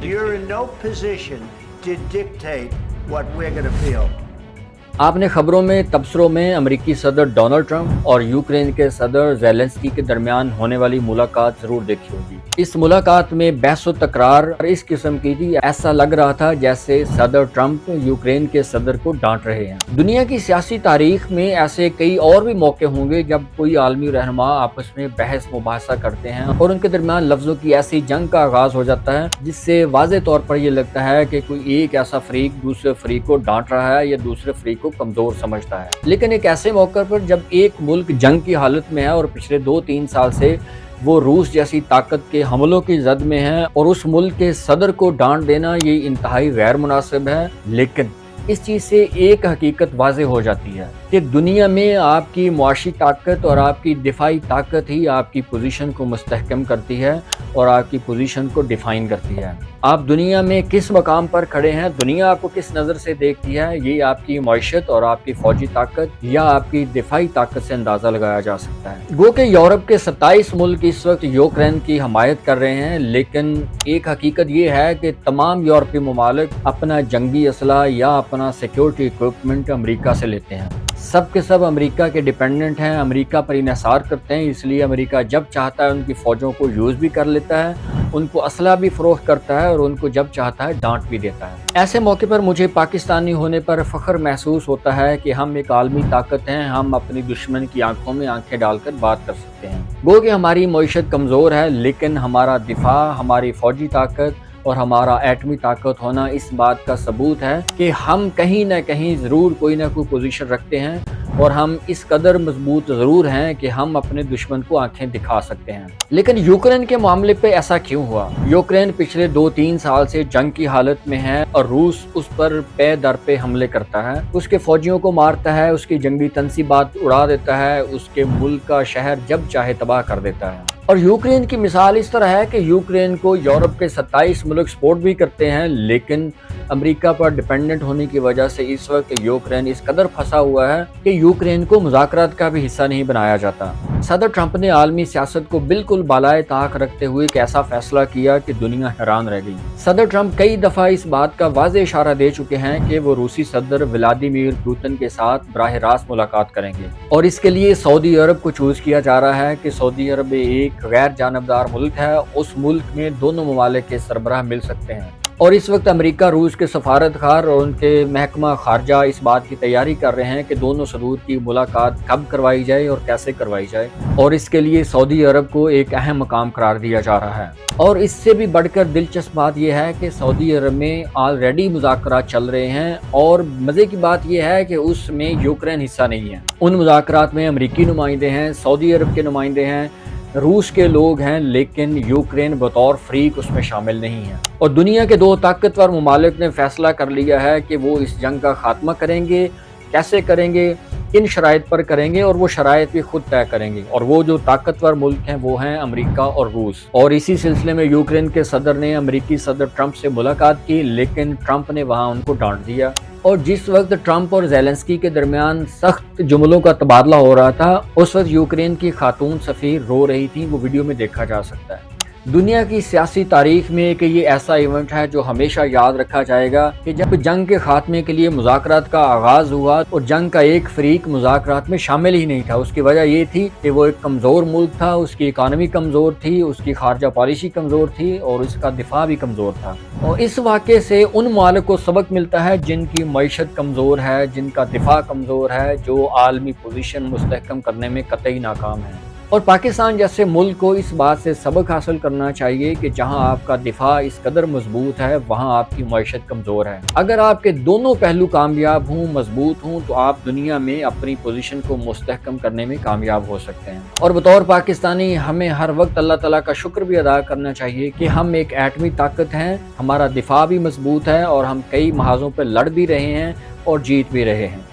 You're in no position to dictate what we're going to feel. आपने खबरों में तबसरों में अमेरिकी सदर डोनाल्ड ट्रंप और यूक्रेन के सदर ज़ेलेंस्की के दरमियान होने वाली मुलाकात जरूर देखी होगी। इस मुलाकात में बहस व तकरार इस किस्म की थी, ऐसा लग रहा था जैसे सदर ट्रंप यूक्रेन के सदर को डांट रहे हैं। दुनिया की सियासी तारीख में ऐसे कई और भी मौके होंगे जब कोई आलमी रहनुमा आपस में बहस मुबाहसा करते हैं और उनके दरमियान लफ्जों की ऐसी जंग का आगाज हो जाता है जिससे वाज़े तौर पर यह लगता है कि कोई एक ऐसा फरीक दूसरे फरीक को डांट रहा है या दूसरे फरीक को कमजोर समझता है। लेकिन एक ऐसे मौके पर जब एक मुल्क जंग की हालत में है और पिछले 2-3 साल से वो रूस जैसी ताकत के हमलों की जद में है और उस मुल्क के सदर को डांट देना ये इंतहाई गैर मुनासिब है। लेकिन इस चीज़ से एक हकीकत वाज़े हो जाती है कि दुनिया में आपकी मुआशी ताकत और आपकी दिफाई ताकत ही आपकी पोजीशन को मुस्तहकम करती है और आपकी पोजीशन को डिफाइन करती है। आप दुनिया में किस मकाम पर खड़े हैं, दुनिया आपको किस नज़र से देखती है, ये आपकी मईशत और आपकी फौजी ताकत या आपकी दिफाई ताकत से अंदाज़ा लगाया जा सकता है। गो के यूरोप के 27 मुल्क इस वक्त यूक्रेन की हमायत कर रहे हैं, लेकिन एक हकीकत ये है कि तमाम यूरोपीय ममालिक अपना जंगी असला या अपना सिक्योरिटी इक्विपमेंट अमेरिका से लेते हैं। सब के सब अमेरिका के डिपेंडेंट हैं, अमेरिका पर इन्हिसार करते हैं, इसलिए अमेरिका जब चाहता है उनकी फ़ौजों को यूज़ भी कर लेता है, उनको असला भी फ़रोख्त करता है और उनको जब चाहता है डांट भी देता है। ऐसे मौके पर मुझे पाकिस्तानी होने पर फ़ख्र महसूस होता है कि हम एक आलमी ताकत हैं, हम अपनी दुश्मन की आंखों में आंखें डालकर बात कर सकते हैं। गो कि हमारी मईशत कमज़ोर है, लेकिन हमारा दिफा, हमारी फ़ौजी ताकत और हमारा एटमी ताकत होना इस बात का सबूत है कि हम कहीं ना कहीं ज़रूर कोई ना कोई पोजीशन रखते हैं और हम इस कदर मजबूत ज़रूर हैं कि हम अपने दुश्मन को आंखें दिखा सकते हैं। लेकिन यूक्रेन के मामले पे ऐसा क्यों हुआ? यूक्रेन पिछले 2-3 साल से जंग की हालत में है और रूस उस पर पे दर पे हमले करता है, उसके फौजियों को मारता है, उसकी जंगी तनसीबात उड़ा देता है, उसके मुल्क का शहर जब चाहे तबाह कर देता है। और यूक्रेन की मिसाल इस तरह है कि यूक्रेन को यूरोप के 27 मुल्क सपोर्ट भी करते हैं, लेकिन अमेरिका पर डिपेंडेंट होने की वजह से इस वक्त यूक्रेन इस कदर फंसा हुआ है कि यूक्रेन को मुज़ाकरात का भी हिस्सा नहीं बनाया जाता। सदर ट्रंप ने आलमी सियासत को बिल्कुल बालाए ताक रखते हुए एक ऐसा फैसला किया कि दुनिया हैरान रह गई। सदर ट्रंप कई दफ़ा इस बात का वाज़े इशारा दे चुके हैं कि वो रूसी सदर व्लादिमीर पुतिन के साथ बराह रास्त मुलाकात करेंगे और इसके लिए सऊदी अरब को चूज़ किया जा रहा है कि सऊदी अरब एक गैर जानबदार मुल्क है, उस मुल्क में दोनों ममालिक के सरबराह मिल सकते हैं। और इस वक्त अमेरिका रूस के सफारतखार और उनके महकमा खारजा इस बात की तैयारी कर रहे हैं कि दोनों सदूर की मुलाकात कब करवाई जाए और कैसे करवाई जाए, और इसके लिए सऊदी अरब को एक अहम मकाम करार दिया जा रहा है। और इससे भी बढ़कर दिलचस्प बात यह है कि सऊदी अरब में ऑलरेडी मुज़ाकरात चल रहे हैं और मज़े की बात यह है कि उसमें यूक्रेन हिस्सा नहीं है। उन मुज़ाकरात में अमेरिकी नुमाइंदे हैं, सऊदी अरब के नुमाइंदे हैं, रूस के लोग हैं, लेकिन यूक्रेन बतौर फ्रीक उसमें शामिल नहीं है। और दुनिया के 2 ताकतवर ममालिक ने फैसला कर लिया है कि वो इस जंग का खात्मा करेंगे, कैसे करेंगे, किन शराइत पर करेंगे, और वो शराइत भी खुद तय करेंगे। और वो जो ताकतवर मुल्क हैं वो हैं अमेरिका और रूस। और इसी सिलसिले में यूक्रेन के सदर ने अमेरिकी सदर ट्रंप से मुलाकात की, लेकिन ट्रंप ने वहाँ उनको डांट दिया। और जिस वक्त ट्रंप और ज़ेलेंस्की के दरमियान सख्त जुमलों का तबादला हो रहा था, उस वक्त यूक्रेन की खातून सफ़ीर रो रही थी, वो वीडियो में देखा जा सकता है। दुनिया की सियासी तारीख में एक ये ऐसा इवेंट है जो हमेशा याद रखा जाएगा कि जब जंग के खात्मे के लिए मुज़ाकरात का आगाज़ हुआ और जंग का एक फरीक मुज़ाकरात में शामिल ही नहीं था। उसकी वजह ये थी कि वो एक कमज़ोर मुल्क था, उसकी इकानमी कमज़ोर थी, उसकी खारजा पॉलिसी कमज़ोर थी और उसका दिफा भी कमज़ोर था। और इस वाक़े से उन मालिक को सबक मिलता है जिनकी मईशत कमज़ोर है, जिनका दिफा कमज़ोर है, जो आलमी पोजीशन मुस्तहकम करने में कतई नाकाम है। और पाकिस्तान जैसे मुल्क को इस बात से सबक हासिल करना चाहिए कि जहां आपका दिफा इस कदर मजबूत है, वहां आपकी मईशत कमज़ोर है। अगर आपके दोनों पहलू कामयाब हों, मजबूत हों, तो आप दुनिया में अपनी पोजीशन को मुस्तहकम करने में कामयाब हो सकते हैं। और बतौर पाकिस्तानी हमें हर वक्त अल्लाह ताला का शुक्र भी अदा करना चाहिए कि हम एक एटमी ताकत हैं, हमारा दिफा भी मजबूत है और हम कई महाजों पर लड़ भी रहे हैं और जीत भी रहे हैं।